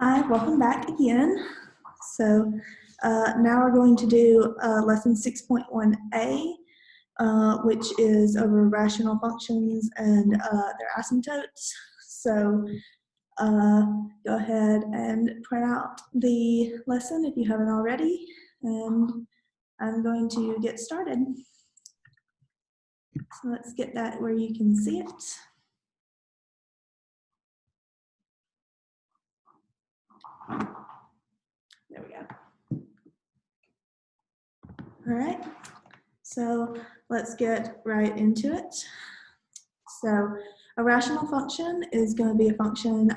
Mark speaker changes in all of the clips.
Speaker 1: Hi, welcome back again. So now we're going to do lesson 6.1a, which is over rational functions and their asymptotes. So go ahead and print out the lesson if you haven't already, and I'm going to get started. So let's get that where you can see it. There we go. All right, so let's get right into it. So a rational function is going to be a function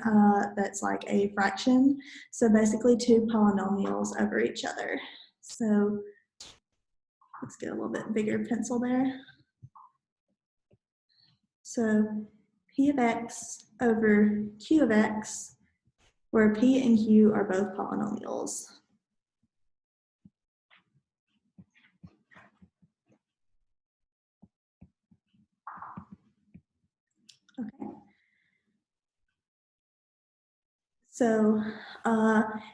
Speaker 1: that's like a fraction. So basically two polynomials over each other. So let's get a little bit bigger pencil there. So p of x over q of x, where p and q are both polynomials. Okay. So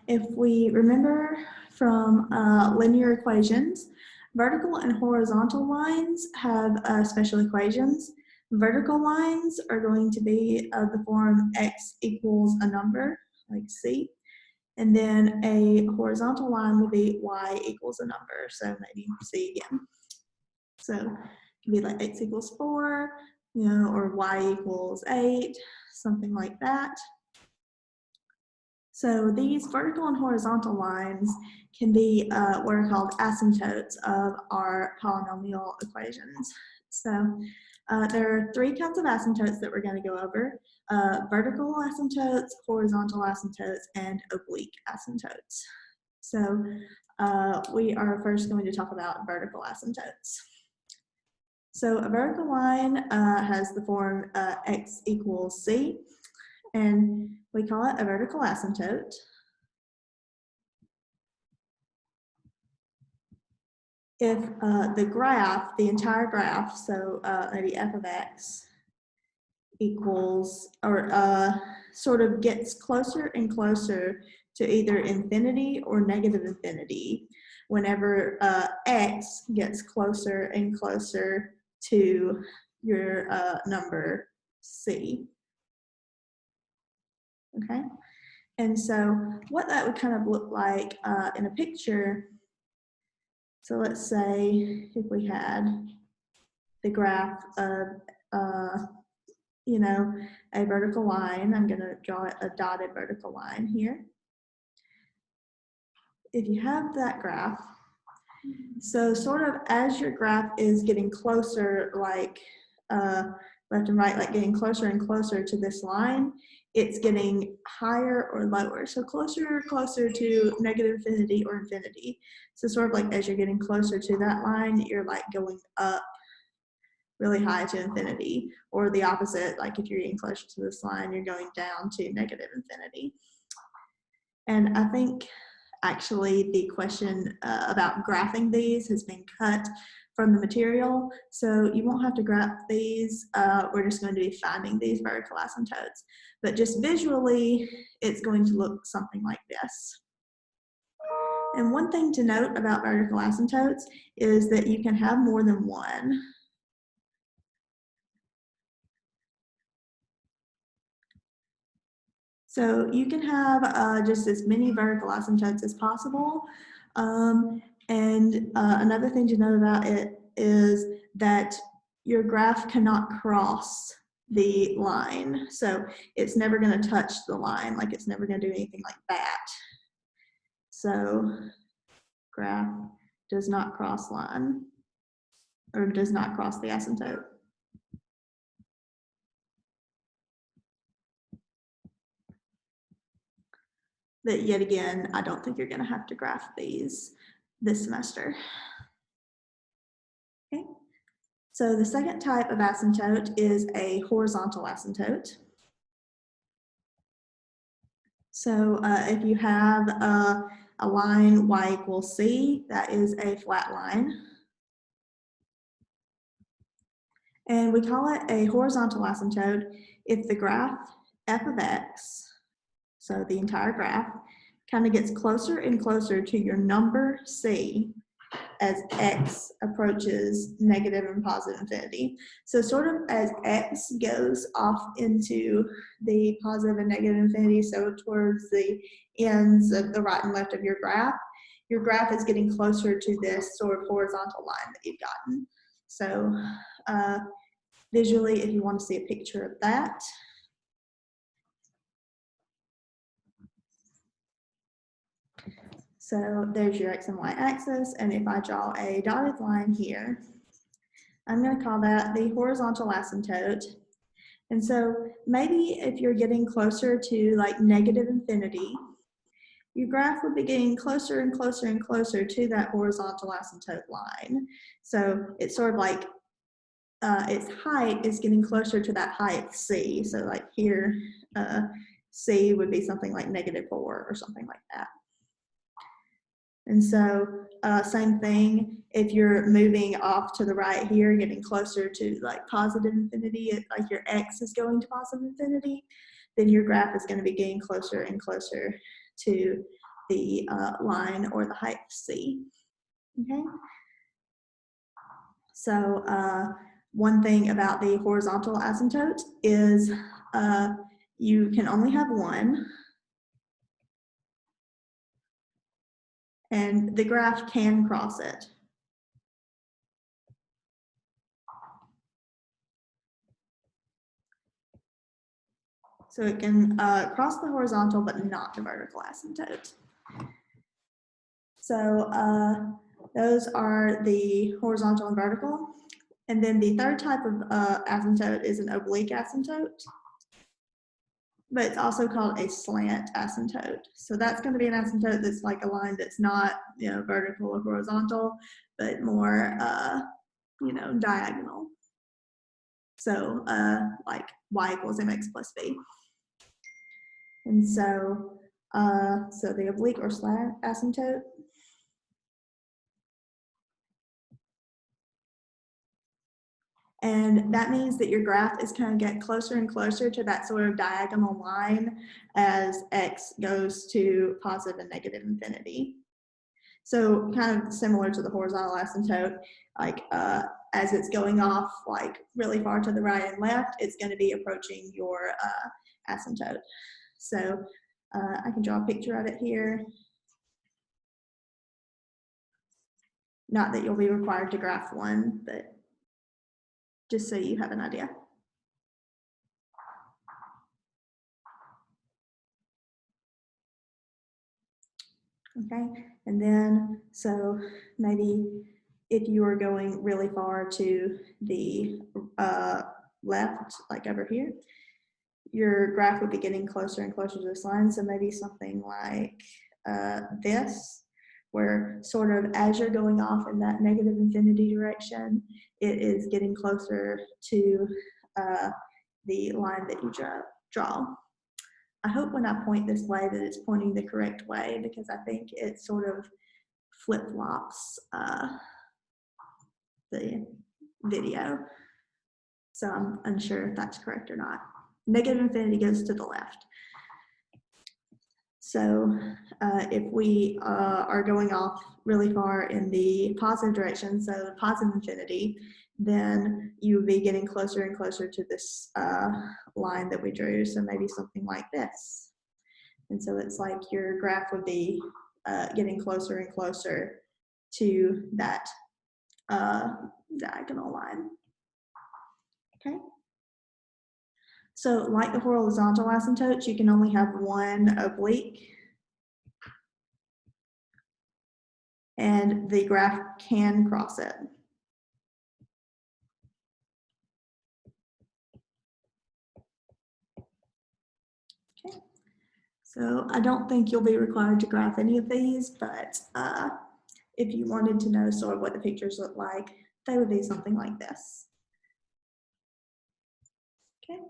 Speaker 1: if we remember from linear equations, vertical and horizontal lines have special equations. Vertical lines are going to be of the form x equals a number, like c, and then a horizontal line will be y equals a number, so maybe c again. So it can be like x equals 4, or y equals 8, something like that. So these vertical and horizontal lines can be what are called asymptotes of our polynomial equations. So there are three kinds of asymptotes that we're going to go over: vertical asymptotes, horizontal asymptotes, and oblique asymptotes. So we are first going to talk about vertical asymptotes. So a vertical line has the form x equals c, and we call it a vertical asymptote. If the graph, the entire graph, so maybe f of x equals, or sort of gets closer and closer to either infinity or negative infinity whenever x gets closer and closer to your number c. Okay, and so what that would kind of look like in a picture. So let's say if we had the graph of, a vertical line, I'm going to draw a dotted vertical line here. If you have that graph, so sort of as your graph is getting closer, like left and right, like getting closer and closer to this line, it's getting higher or lower. So closer to negative infinity or infinity. So sort of like as you're getting closer to that line, you're like going up really high to infinity, or the opposite, like if you're getting closer to this line, you're going down to negative infinity. And I think actually the question about graphing these has been cut from the material, so you won't have to graph these. We're just going to be finding these vertical asymptotes, but just visually it's going to look something like this. And one thing to note about vertical asymptotes is that you can have more than one. So you can have just as many vertical asymptotes as possible. And another thing to note about it is that your graph cannot cross the line. So it's never going to touch the line, like it's never going to do anything like that. So graph does not cross line, or does not cross the asymptote. That yet again, I don't think you're going to have to graph these this semester. Okay, so the second type of asymptote is a horizontal asymptote. So if you have a line y equals c, that is a flat line. And we call it a horizontal asymptote if the graph f of x, so the entire graph, kind of gets closer and closer to your number C as x approaches negative and positive infinity. So sort of as x goes off into the positive and negative infinity, so towards the ends of the right and left of your graph is getting closer to this sort of horizontal line that you've gotten. So visually, if you want to see a picture of that, so there's your x and y axis, and if I draw a dotted line here, I'm going to call that the horizontal asymptote. And so maybe if you're getting closer to like negative infinity, your graph would be getting closer and closer and closer to that horizontal asymptote line. So it's sort of like its height is getting closer to that height C. So like here, C would be something like -4 or something like that. And so same thing, if you're moving off to the right here, getting closer to like positive infinity, like your x is going to positive infinity, then your graph is going to be getting closer and closer to the line or the height C. Okay. So one thing about the horizontal asymptote is you can only have one. And the graph can cross it. So it can cross the horizontal, but not the vertical asymptote. So those are the horizontal and vertical. And then the third type of asymptote is an oblique asymptote, but it's also called a slant asymptote. So that's going to be an asymptote that's like a line that's not, you know, vertical or horizontal, but more, you know, diagonal. So like y = mx + b. And so, so the oblique or slant asymptote, and that means that your graph is kind of getting closer and closer to that sort of diagonal line as x goes to positive and negative infinity. So kind of similar to the horizontal asymptote, like as it's going off like really far to the right and left, it's going to be approaching your asymptote. So I can draw a picture of it here. Not that you'll be required to graph one, but just so you have an idea. Okay, and then so maybe if you are going really far to the left, like over here, your graph would be getting closer and closer to this line. So maybe something like this, where sort of as you're going off in that negative infinity direction, it is getting closer to the line that you draw. I hope when I point this way that it's pointing the correct way, because I think it sort of flip-flops the video. So I'm unsure if that's correct or not. Negative infinity goes to the left. So if we are going off really far in the positive direction, so positive infinity, then you would be getting closer and closer to this line that we drew. So maybe something like this. And so it's like your graph would be getting closer and closer to that diagonal line. Okay. So like the horizontal asymptotes, you can only have one oblique, and the graph can cross it. Okay. So I don't think you'll be required to graph any of these, but if you wanted to know sort of what the pictures look like, they would be something like this. Okay.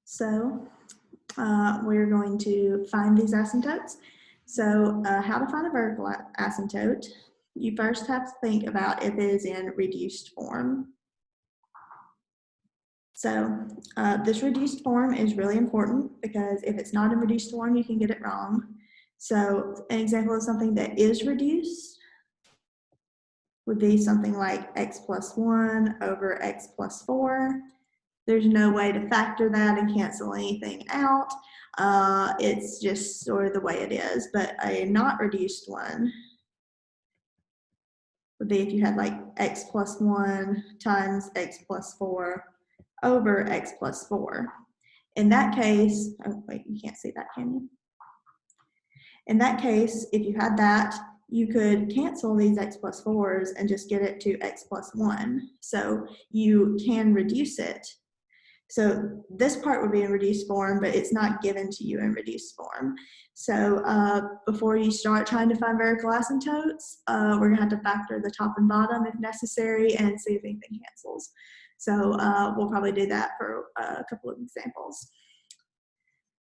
Speaker 1: So we're going to find these asymptotes. So how to find a vertical asymptote? You first have to think about if it is in reduced form. So this reduced form is really important because if it's not in reduced form, you can get it wrong. So an example of something that is reduced would be something like x plus 1 over x plus 4. There's no way to factor that and cancel anything out. It's just sort of the way it is. But a not reduced one would be if you had like x plus 1 times x plus 4 over x plus 4. In that case, oh wait, you can't see that, can you? In that case, if you had that, you could cancel these x plus 4s and just get it to x plus 1. So you can reduce it. So this part would be in reduced form, but it's not given to you in reduced form. So before you start trying to find vertical asymptotes, we're going to have to factor the top and bottom if necessary and see if anything cancels. So we'll probably do that for a couple of examples.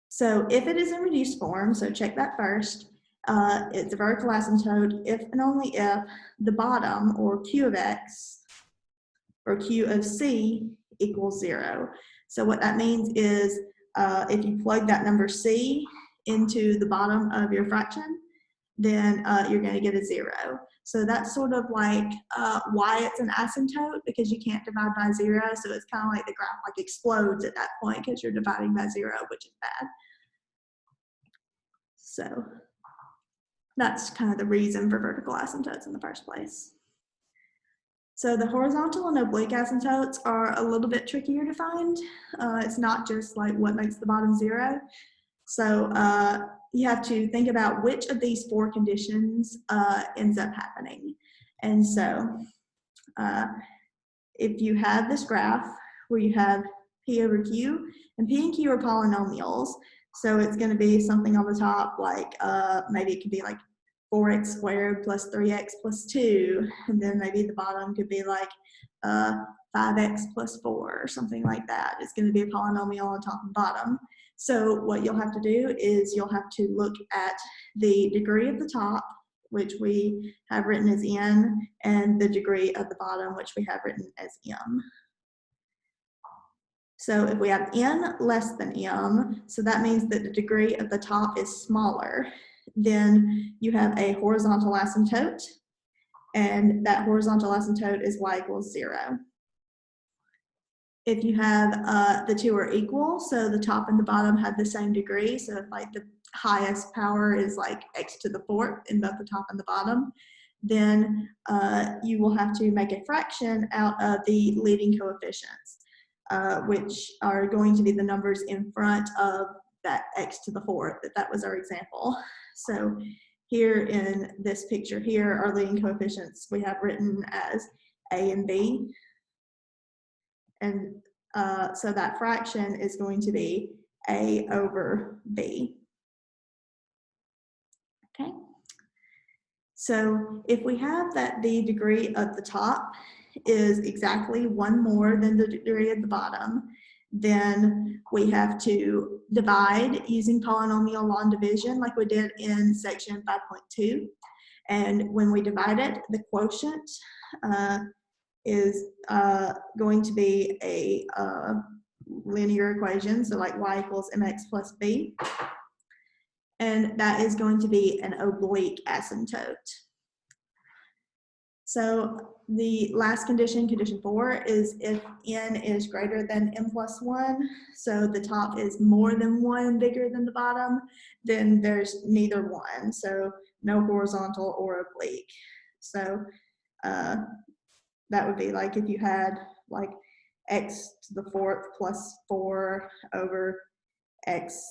Speaker 1: So if it is in reduced form, so check that first, it's a vertical asymptote if and only if the bottom, or q of x, or q of c equals 0. So what that means is if you plug that number c into the bottom of your fraction, then you're going to get a 0. So that's sort of like why it's an asymptote, because you can't divide by 0. So it's kind of like the graph like explodes at that point because you're dividing by 0, which is bad. So that's kind of the reason for vertical asymptotes in the first place. So the horizontal and oblique asymptotes are a little bit trickier to find. It's not just like what makes the bottom 0. So you have to think about which of these 4 conditions ends up happening. And so if you have this graph where you have P over Q, and P and Q are polynomials, so it's going to be something on the top like maybe it could be like 4x squared plus 3x plus 2, and then maybe the bottom could be like 5x plus 4 or something like that. It's going to be a polynomial on top and bottom. So what you'll have to do is you'll have to look at the degree of the top, which we have written as n, and the degree of the bottom, which we have written as m. So if we have n less than m, so that means that the degree of the top is smaller, then you have a horizontal asymptote, and that horizontal asymptote is y equals 0. If you have the 2 are equal, so the top and the bottom have the same degree, so if like the highest power is like x to the 4th in both the top and the bottom, then you will have to make a fraction out of the leading coefficients, which are going to be the numbers in front of that x to the 4th, that was our example. So here in this picture here, our leading coefficients we have written as a and b. And so that fraction is going to be a over b. Okay. So if we have that the degree of the top is exactly 1 more than the degree of the bottom, then we have to divide using polynomial long division like we did in section 5.2. And when we divide it, the quotient is going to be a linear equation, so like y equals mx plus b. And that is going to be an oblique asymptote. So the last condition, condition 4, is if n is greater than m plus 1, so the top is more than 1 bigger than the bottom, then there's neither one, so no horizontal or oblique. So that would be like if you had like x to the 4th plus 4 over x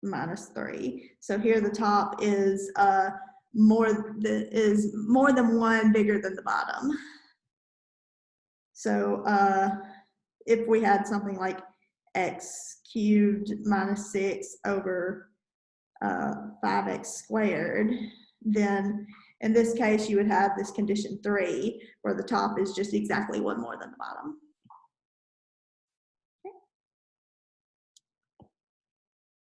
Speaker 1: minus 3. So here the top is more than 1 bigger than the bottom. So if we had something like x cubed minus 6 over 5x squared, then in this case you would have this condition 3 where the top is just exactly 1 more than the bottom. Okay.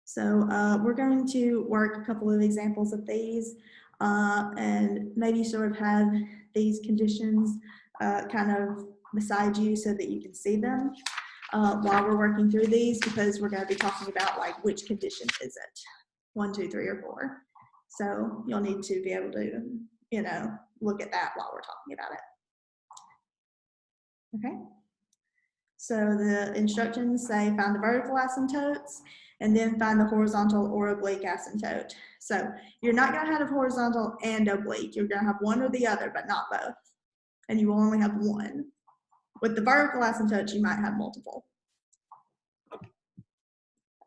Speaker 1: So we're going to work a couple of examples of these and maybe sort of have these conditions kind of beside you so that you can see them. while we're working through these, because we're going to be talking about like which condition is it, 1, 2, 3, or 4. So you'll need to be able to, you know, look at that while we're talking about it. Okay. So the instructions say find the vertical asymptotes and then find the horizontal or oblique asymptote. So you're not going to have horizontal and oblique. You're going to have one or the other, but not both. And you will only have one. With the vertical asymptotes, you might have multiple.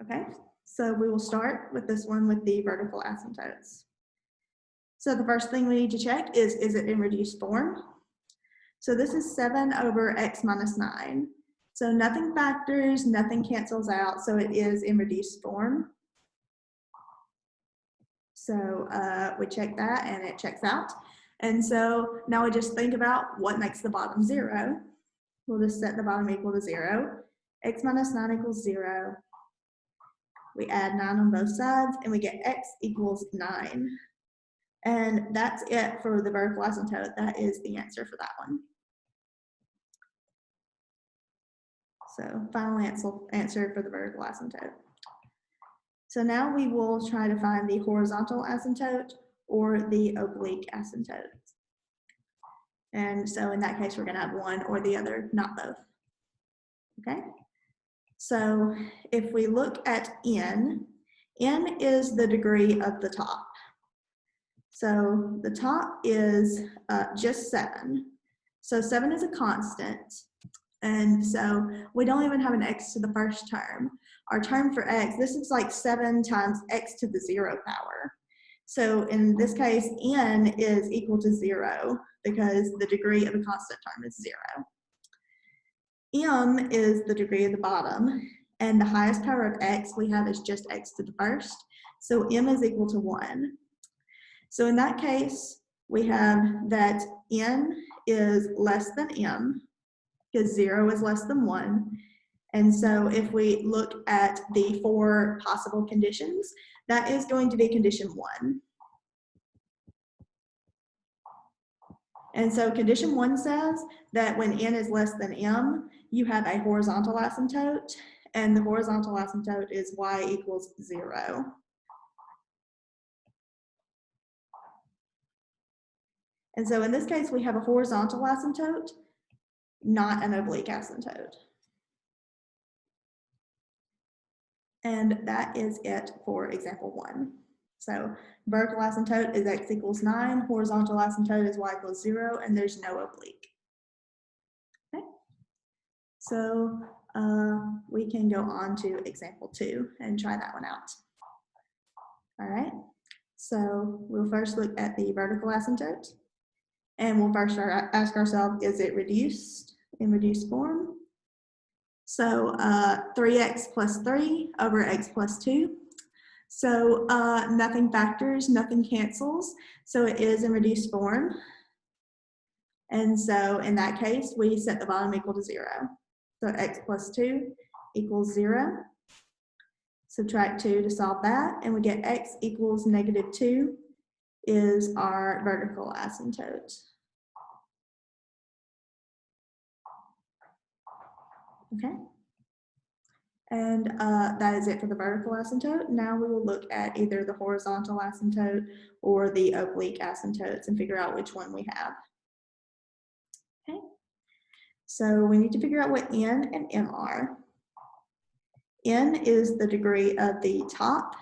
Speaker 1: Okay, so we will start with this one with the vertical asymptotes. So the first thing we need to check is it in reduced form? So this is 7 over x minus 9. So nothing factors, nothing cancels out, so it is in reduced form. So we check that and it checks out. And so now we just think about what makes the bottom 0. We'll just set the bottom equal to 0. X minus 9 equals 0. We add 9 on both sides and we get x equals 9. And that's it for the vertical asymptote. That is the answer for that one. So final answer for the vertical asymptote. So now we will try to find the horizontal asymptote or the oblique asymptote. And so in that case, we're going to have one or the other, not both. Okay? So if we look at n is the degree of the top. So the top is just 7. So 7 is a constant. And so we don't even have an x to the first term. Our term for x, this is like 7 times x to the 0 power. So in this case, n is equal to 0 because the degree of a constant term is 0. M is the degree of the bottom, and the highest power of x we have is just x to the first. So m is equal to 1. So in that case, we have that n is less than m, because 0 is less than 1. And so if we look at the 4 possible conditions, that is going to be condition 1. And so condition 1 says that when n is less than m, you have a horizontal asymptote, and the horizontal asymptote is y equals 0. And so in this case, we have a horizontal asymptote, not an oblique asymptote. And that is it for example 1. So vertical asymptote is x equals 9, horizontal asymptote is y equals 0, and there's no oblique. Okay. So we can go on to example 2 and try that one out. All right. So we'll first look at the vertical asymptote. And we'll first ask ourselves, is it reduced in reduced form? So 3x plus 3 over x plus 2. So nothing factors, nothing cancels. So it is in reduced form. And so in that case, we set the bottom equal to 0. So x plus 2 equals 0. Subtract 2 to solve that, and we get x equals -2 is our vertical asymptote. Okay. And that is it for the vertical asymptote. Now we will look at either the horizontal asymptote or the oblique asymptotes and figure out which one we have. Okay. So we need to figure out what n and m are. N is the degree of the top.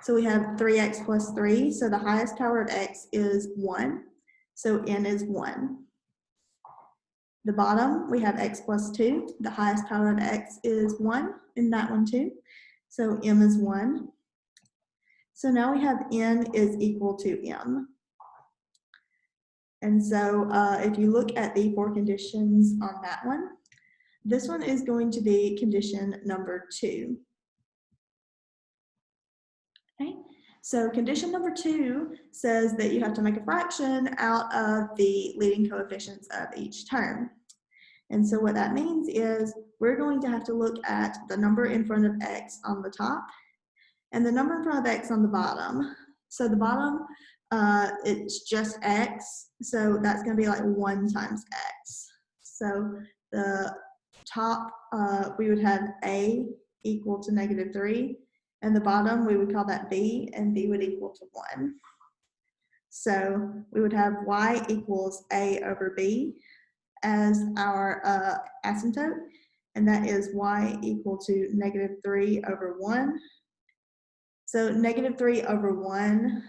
Speaker 1: So we have 3x plus 3. So the highest power of x is 1. So n is 1. The bottom, we have x plus 2. The highest power of x is 1 in that one too. So m is 1. So now we have n is equal to m. And so if you look at the 4 conditions on that one, this one is going to be condition number 2. Okay. So condition number 2 says that you have to make a fraction out of the leading coefficients of each term. And so what that means is we're going to have to look at the number in front of x on the top and the number in front of x on the bottom. So the bottom, it's just x, so that's going to be like 1 times x. So the top, we would have A equal to -3, and the bottom, we would call that B, and B would equal to 1. So we would have Y equals A over B as our asymptote, and that is Y equal to -3 over 1. So -3 over 1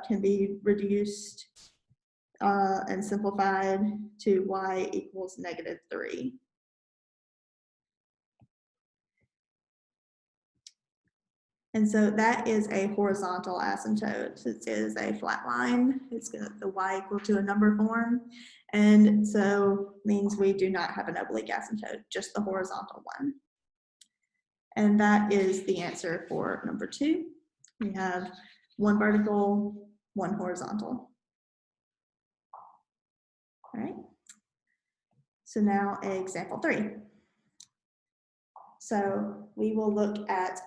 Speaker 1: can be reduced and simplified to Y equals -3. And so that is a horizontal asymptote. It is a flat line. It's going to the Y equal to a number form. And so means we do not have an oblique asymptote, just the horizontal one. And that is the answer for number 2. We have one vertical, one horizontal. All right. So now example 3. So we will look at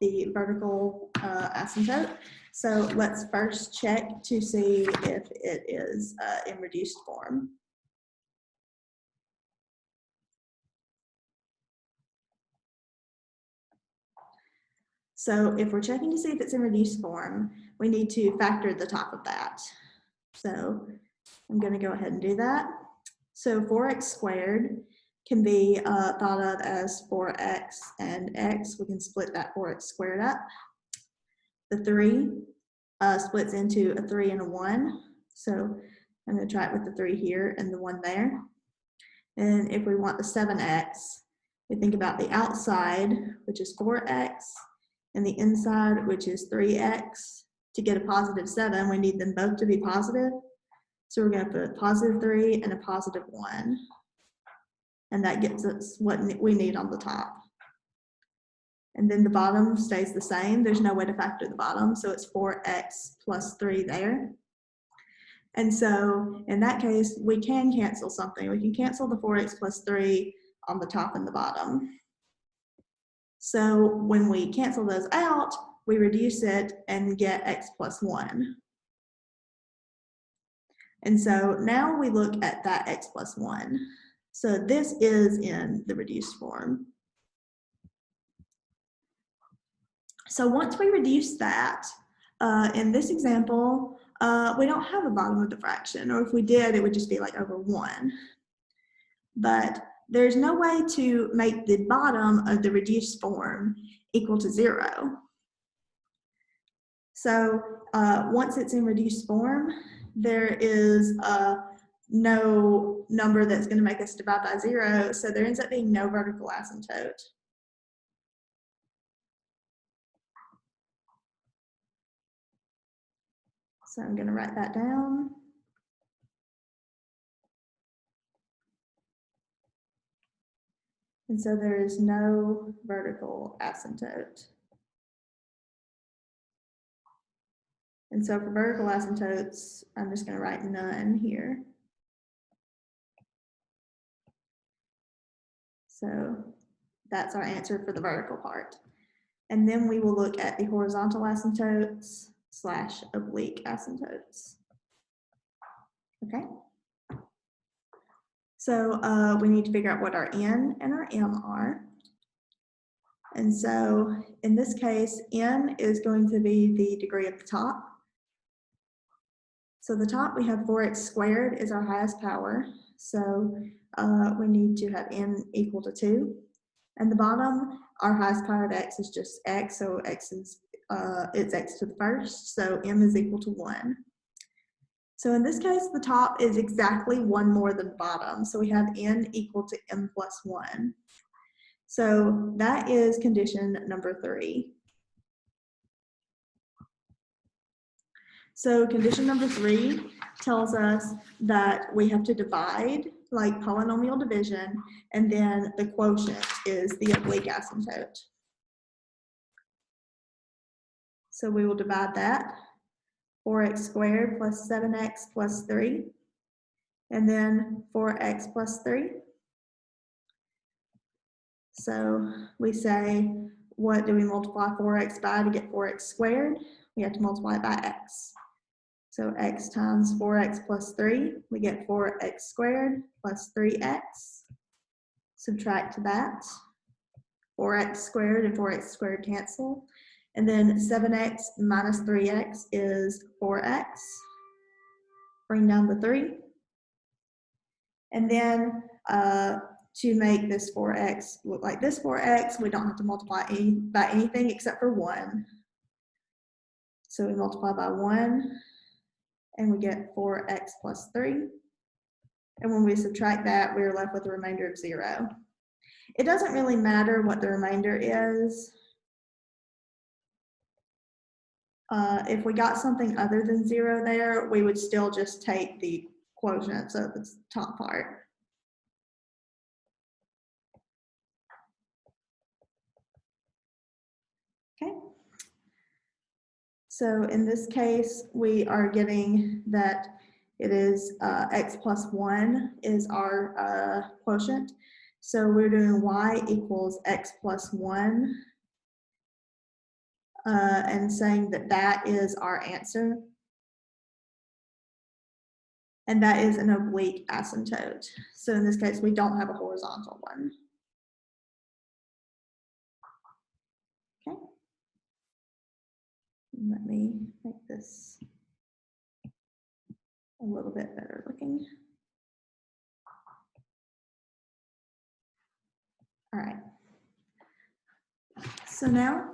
Speaker 1: the vertical asymptote. So let's first check to see if it is in reduced form. So if we're checking to see if it's in reduced form, we need to factor the top of that. So I'm going to go ahead and do that. So 4x squared can be thought of as 4x and x. We can split that 4x squared up. The 3 splits into a 3 and a 1. So I'm going to try it with the 3 here and the 1 there. And if we want the 7x, we think about the outside, which is 4x, and the inside, which is 3x. To get a positive 7, we need them both to be positive. So we're going to put a positive 3 and a positive 1. And that gets us what we need on the top. And then the bottom stays the same. There's no way to factor the bottom, so it's 4x plus 3 there. And so in that case, we can cancel something. We can cancel the 4x plus 3 on the top and the bottom. So when we cancel those out, we reduce it and get x plus 1. And so now we look at that x plus 1. So this is in the reduced form. So once we reduce that, in this example, we don't have a bottom of the fraction, or if we did, it would just be like over 1. But there's no way to make the bottom of the reduced form equal to 0. So once it's in reduced form, there is no number that's going to make us divide by 0, so there ends up being no vertical asymptote. So I'm going to write that down. And so there is no vertical asymptote. And so for vertical asymptotes, I'm just going to write none here. So that's our answer for the vertical part. And then we will look at the horizontal asymptotes / oblique asymptotes. Okay. So we need to figure out what our N and our M are. And so in this case, N is going to be the degree of the top. So the top, we have 4x squared is our highest power. So we need to have N equal to 2. And the bottom, our highest power of x is just x. So x is, it's x to the first. So M is equal to 1. So in this case, the top is exactly 1 more than the bottom. So we have N equal to M plus 1. So that is condition number 3. So condition number 3 tells us that we have to divide, like polynomial division, and then the quotient is the oblique asymptote. So we will divide that, 4x squared plus 7x plus 3, and then 4x plus 3. So we say, what do we multiply 4x by to get 4x squared? We have to multiply it by x. So x times 4x plus 3, we get 4x squared plus 3x. subtract that. 4x squared and 4x squared cancel. And then 7x minus 3x is 4x. Bring down the 3. And then to make this 4x look like this 4x, we don't have to multiply by anything except for 1. So we multiply by 1, and we get 4x plus 3. And when we subtract that, we're left with a remainder of 0. It doesn't really matter what the remainder is. If we got something other than 0 there, we would still just take the quotients of the top part. Okay. So in this case, we are getting that it is x plus 1 is our quotient. So we're doing y equals x plus 1 and saying that that is our answer. And that is an oblique asymptote. So in this case, we don't have a horizontal one. Okay. Let me make this a little bit better looking. All right. So now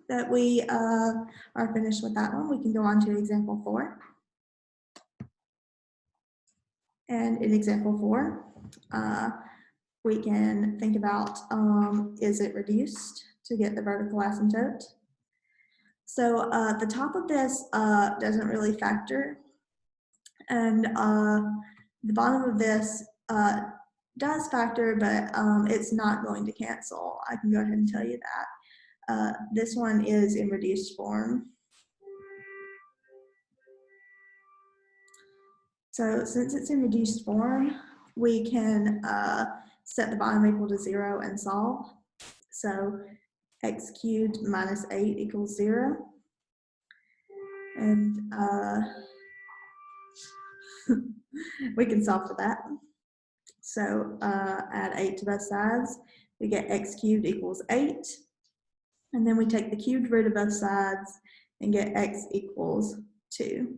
Speaker 1: that we are finished with that one, we can go on to example 4. And in example 4, we can think about, is it reduced to get the vertical asymptote? So the top of this doesn't really factor, and the bottom of this does factor, but it's not going to cancel. I can go ahead and tell you that. This one is in reduced form. So since it's in reduced form, we can set the bottom equal to 0 and solve. So x cubed minus 8 equals 0. And we can solve for that. So add 8 to both sides. We get x cubed equals 8. And then we take the cubed root of both sides and get x equals 2.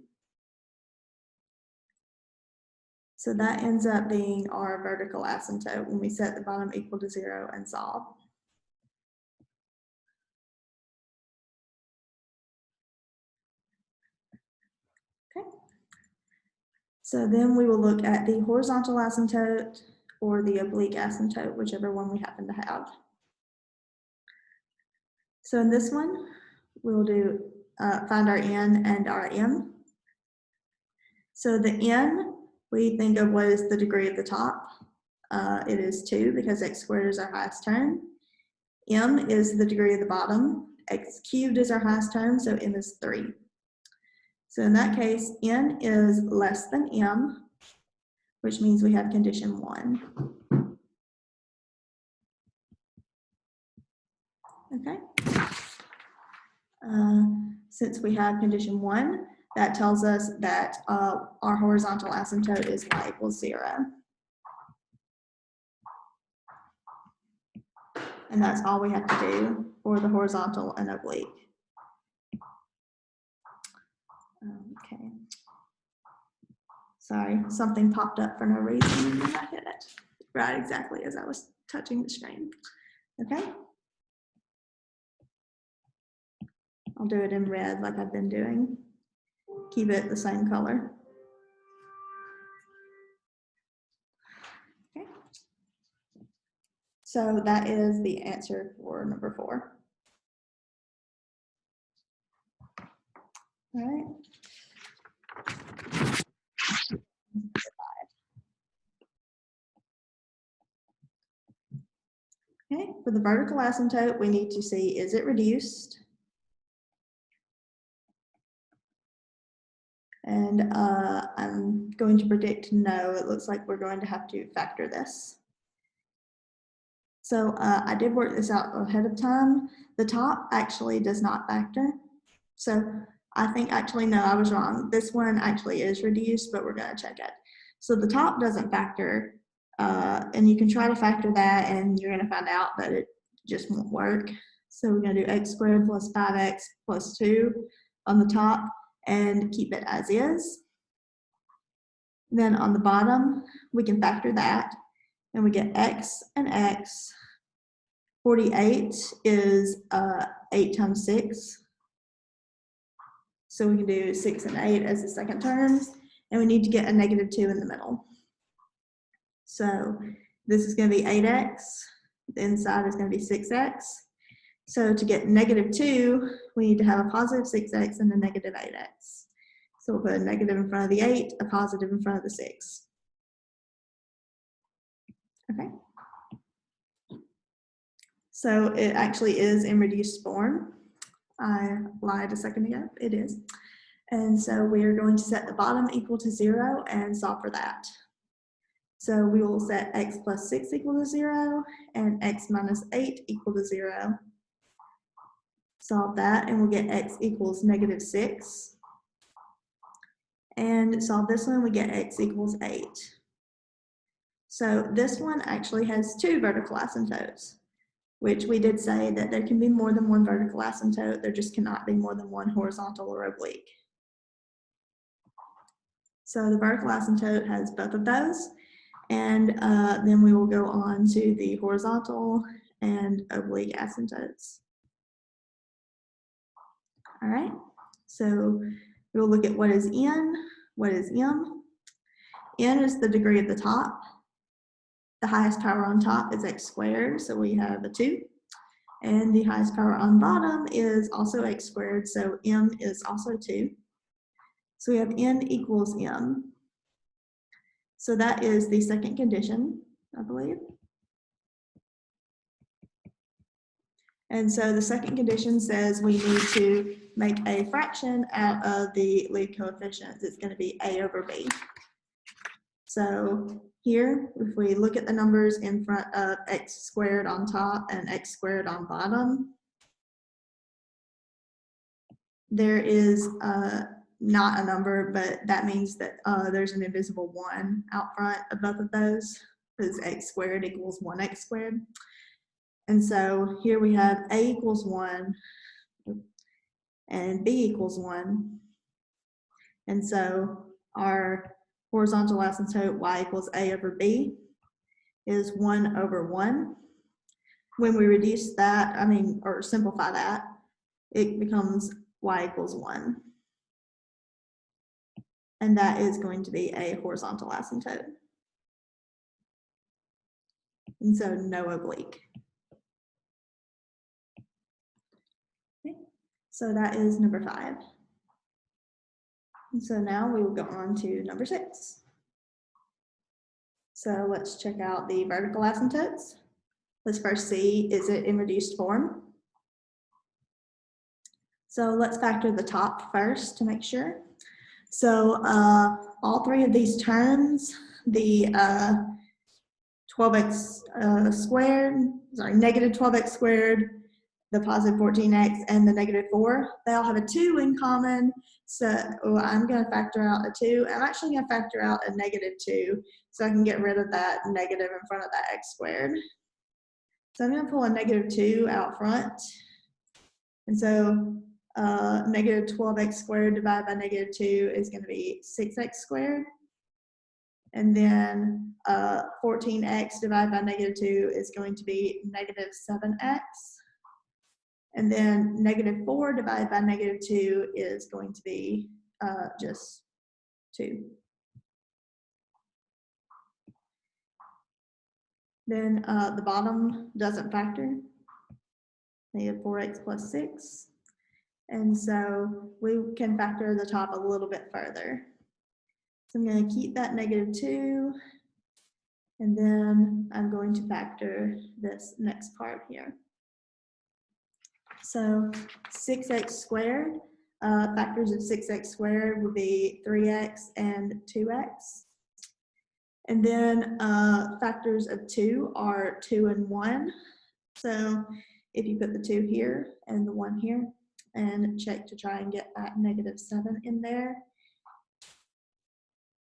Speaker 1: So that ends up being our vertical asymptote when we set the bottom equal to 0 and solve. Okay. So then we will look at the horizontal asymptote or the oblique asymptote, whichever one we happen to have. So in this one, we'll do find our n and our m. So the n, we think of what is the degree of the top. It is 2 because x squared is our highest term. M is the degree of the bottom. X cubed is our highest term, so m is 3. So in that case, n is less than m, which means we have condition 1. Okay. Since we have condition 1, that tells us that our horizontal asymptote is y equals 0. And that's all we have to do for the horizontal and oblique. Okay. Sorry, something popped up for no reason and then I hit it right exactly as I was touching the screen. Okay. I'll do it in red like I've been doing. Keep it the same color. Okay. So that is the answer for number 4. All right. Okay, for the vertical asymptote, we need to see, is it reduced? And I'm going to predict no. It looks like we're going to have to factor this. So I did work this out ahead of time. The top actually does not factor. So I think actually, no, I was wrong. This one actually is reduced, but we're going to check it. So the top doesn't factor. And you can try to factor that, and you're going to find out that it just won't work. So we're going to do x squared plus 5x plus 2 on the top and keep it as is. Then on the bottom, we can factor that, and we get x and x. 48 is 8 times 6. So we can do 6 and 8 as the second terms, and we need to get a -2 in the middle. So this is going to be 8x, the inside is going to be 6x. So to get -2, we need to have a positive 6x and a negative 8x. So we'll put a negative in front of the 8, a positive in front of the 6. Okay. So it actually is in reduced form. I lied a second ago, it is. And so we are going to set the bottom equal to 0 and solve for that. So we will set x plus 6 equal to 0 and x minus 8 equal to 0. Solve that and we'll get x equals -6. And solve this one, we get x equals 8. So this one actually has 2 vertical asymptotes, which we did say that there can be more than one vertical asymptote, there just cannot be more than one horizontal or oblique. So the vertical asymptote has both of those, and then we will go on to the horizontal and oblique asymptotes. All right, so we'll look at what is n, what is m. N is the degree of the top. The highest power on top is x squared, so we have a 2. And the highest power on bottom is also x squared, so m is also 2. So we have n equals m. So that is the second condition, I believe. And so the second condition says we need to make a fraction out of the lead coefficients. It's going to be a over b. So here, if we look at the numbers in front of x squared on top and x squared on bottom, there is not a number, but that means that there's an invisible 1 out front of both of those, because x squared equals 1x squared. And so here we have a equals 1 and b equals 1. And so our horizontal asymptote y equals a over b is 1 over 1. When we reduce that, or simplify that, it becomes y equals 1. And that is going to be a horizontal asymptote. And so no oblique. Okay. So that is number 5. And so now we will go on to number 6. So let's check out the vertical asymptotes. Let's first see, is it in reduced form? So let's factor the top first to make sure. So all 3 of these terms, the 12x squared, sorry, negative 12x squared, the positive 14x, and the -4, they all have a 2 in common. So I'm going to factor out a 2. I'm actually going to factor out a -2 so I can get rid of that negative in front of that x squared. So I'm going to pull a -2 out front. And so negative 12x squared divided by -2 is going to be 6x squared. And then 14x divided by -2 is going to be -7x. And then -4 divided by -2 is going to be just 2. Then the bottom doesn't factor. -4x plus 6. And so we can factor the top a little bit further. So I'm going to keep that -2. And then I'm going to factor this next part here. So 6x squared, factors of 6x squared would be 3x and 2x. And then factors of 2 are 2 and 1. So if you put the 2 here and the 1 here and check to try and get that -7 in there,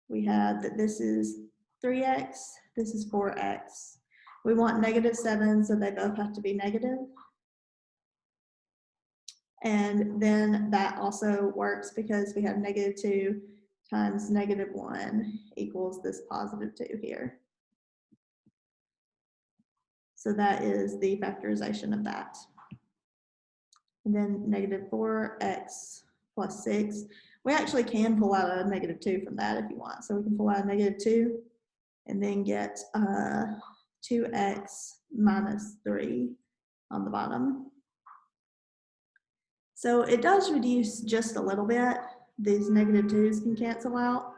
Speaker 1: we have that this is 3x, This is 4x. We want -7, so they both have to be negative. And then that also works because we have -2 times -1 equals this +2 here. So that is the factorization of that. And then -4x plus 6. We actually can pull out a -2 from that if you want. So we can pull out a -2 and then get 2x minus 3 on the bottom. So it does reduce just a little bit. These -2's can cancel out.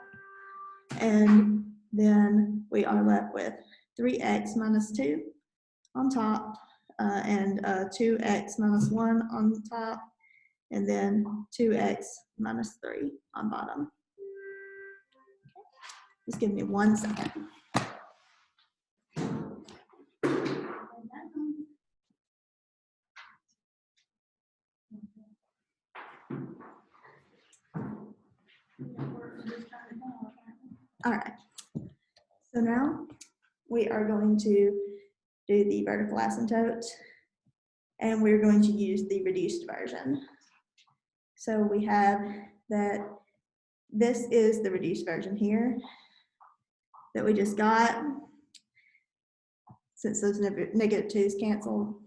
Speaker 1: And then we are left with 3x minus 2 on top and 2x minus 1 on top, and then 2x minus 3 on bottom. Just give me 1 second. All right, so now we are going to do the vertical asymptote, and we're going to use the reduced version. So we have that this is the reduced version here that we just got, since those -2's canceled.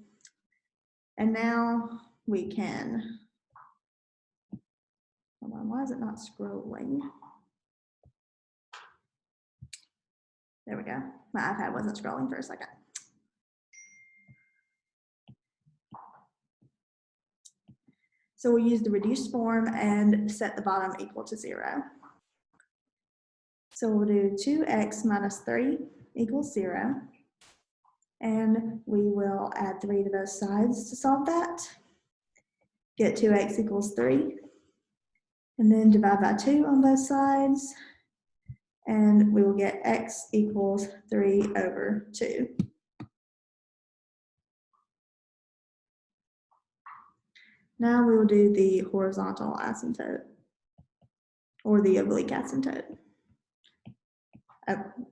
Speaker 1: And now we can, hold on, why is it not scrolling? There we go. My iPad wasn't scrolling for a second. So we'll use the reduced form and set the bottom equal to 0. So we'll do 2x minus 3 equals 0. And we will add 3 to both sides to solve that. Get 2x equals 3. And then divide by 2 on both sides. And we will get x equals 3 over 2. Now we will do the horizontal asymptote, or the oblique asymptote.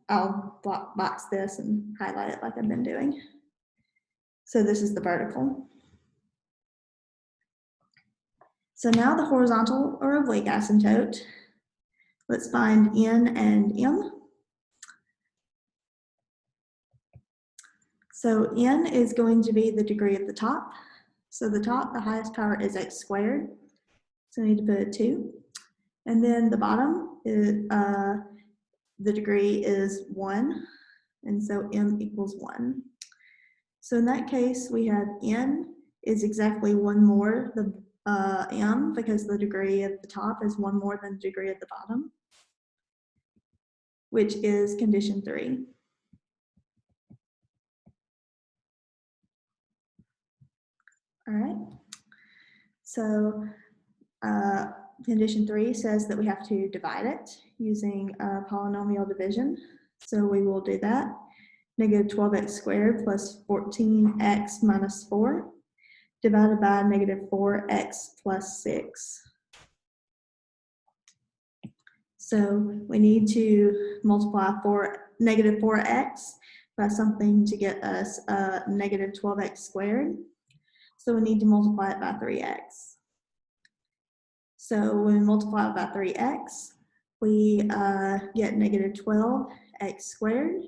Speaker 1: I'll box this and highlight it like I've been doing. So this is the vertical. So now the horizontal or oblique asymptote. Let's find n and m. So n is going to be the degree of the top. So the top, the highest power is x squared. So we need to put a 2. And then the bottom is the degree is 1. And so m equals 1. So in that case, we have n is exactly 1 more than m, because the degree of the top is 1 more than the degree of the bottom, which is condition 3. All right. So condition 3 says that we have to divide it using polynomial division. So we will do that. -12x squared plus 14x minus 4 divided by -4x plus 6. So we need to multiply -4x by something to get us -12x squared. So we need to multiply it by 3x. So when we multiply it by 3x, we get -12x squared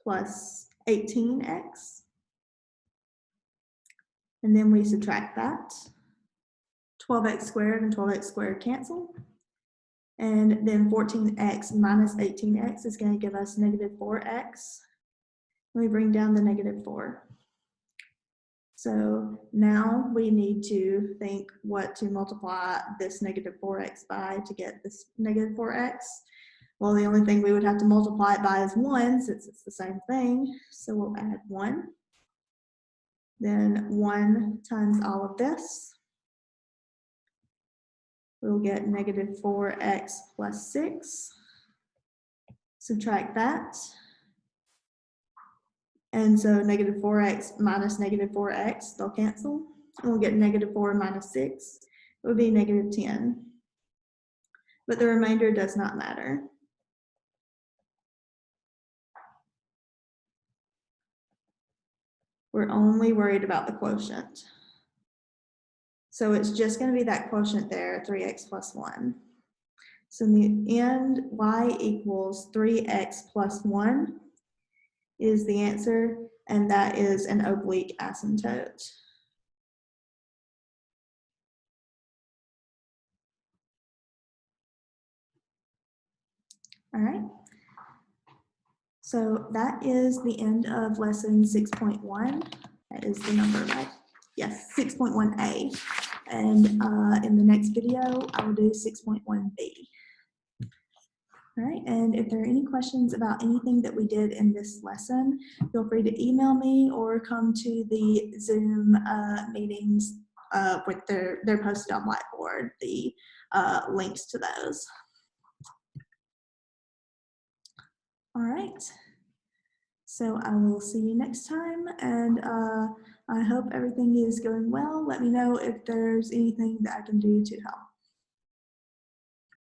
Speaker 1: plus 18x. And then we subtract that. 12x squared and 12x squared cancel. And then 14x minus 18x is going to give us -4x. We bring down the -4. So now we need to think what to multiply this -4x by to get this -4x. Well, the only thing we would have to multiply it by is 1, since it's the same thing. So we'll add 1. Then 1 times all of this. We'll get -4x plus 6. Subtract that. And so -4x minus -4x, they'll cancel. And we'll get -4 minus 6. It would be -10. But the remainder does not matter. We're only worried about the quotient. So it's just going to be that quotient there, 3x plus 1. So in the end, y equals 3x plus 1 is the answer, and that is an oblique asymptote. All right. So that is the end of lesson 6.1. That is the number, right? Yes, 6.1a. And in the next video, I will do 6.1b. All right, and if there are any questions about anything that we did in this lesson, feel free to email me or come to the Zoom meetings with they're posted on Blackboard, the links to those. All right, so I will see you next time, and I hope everything is going well. Let me know if there's anything that I can do to help.